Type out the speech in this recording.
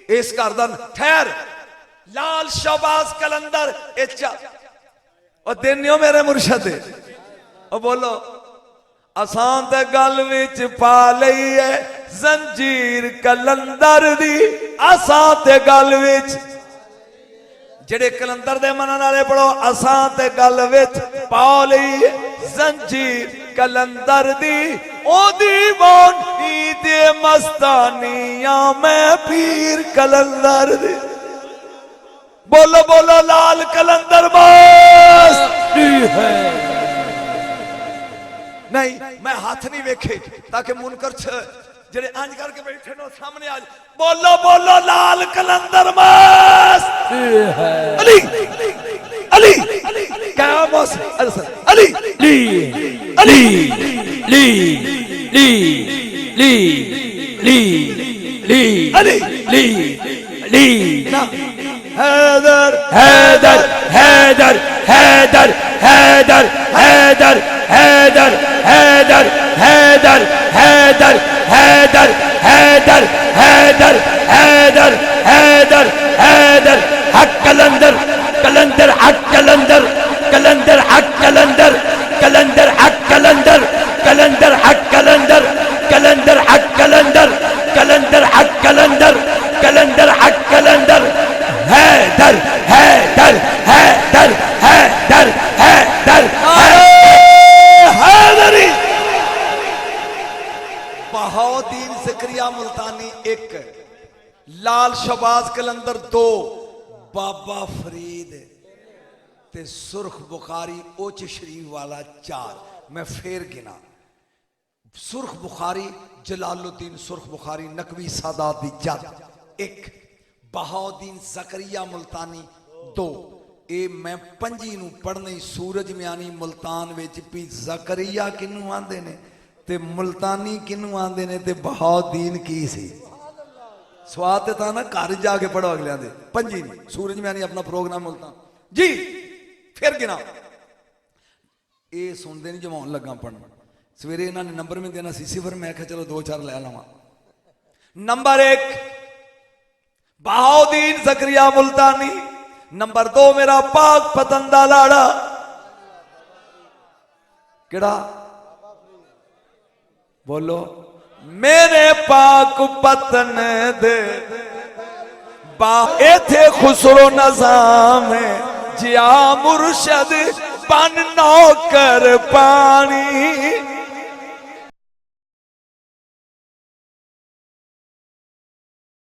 اس کردن ٹھہر لال شہباز کلندر اچھا اور دنیوں میرے مرشد اور بولو آسان تے گل وچ پا لئی ہے زنجیر کلندر دی آسان تے گل وچ جڑے کلندر دے منن والے پڑھو آسان تے گل وچ پا لئی ہے زنجیر کلندر دی او دیوانی دے مستانیاں میں پیر کلندر دی بولو بولو لال کلندر ماستی ہے نہیں میں ہاتھ نہیں ویکھے تاکہ منکر جڑے آنج کر کے بیٹھے نو سامنے آج بولو بولو لال کلندر ماستی ہے علی علی کیا موس علی لی علی لی لی لی لی لی علی لی لی حیدر حیدر حیدر حیدر حیدر حیدر حیدر حیدر حیدر حیدر حیدر حیدر حیدر حیدر حیدر حیدر حق کلندر کلندر حق کلندر کلندر حق کلندر کلندر حق کلندر کلندر حق کلندر کلندر حق کلندر کلندر حق کلندر کلندر حق کلندر حیدر حیدر حیدر حیدر حیدر حیدری بہاؤدین زکریا ملتانی ایک لال شہباز کلندر دو بابا فرید تے سرخ بخاری اوچ شریف والا چار میں پھر گنا سرخ بخاری جلال الدین سرخ بخاری نقوی سادات دی جد ایک بہاؤدین زکریا ملتانی دو اے میں پنجی نو پڑھنے سورج میانی ملتان ویچ پی زکریا کنو آندے نے تے ملتانی کنو آندے نے تے بہاؤدین کی سی سوات تھا نا کارج جا کے پڑھو اگلے آندے پنجی نی سورج میانی اپنا پروگرام ملتان جی پھر گنا اے سن دے نہیں جو لگا پڑھنا سویرے انہوں نے نمبر میں دینا سی صفر میں کہا چلو دو چار لے لوں نمبر ایک بہاؤدین زکریا ملتانی نمبر دو میرا پاک پتندہ لاڑا کیڑا بولو میرے پاک پتن دے باہے تھے خسرو نظام جیا مرشد بن نوکر پانی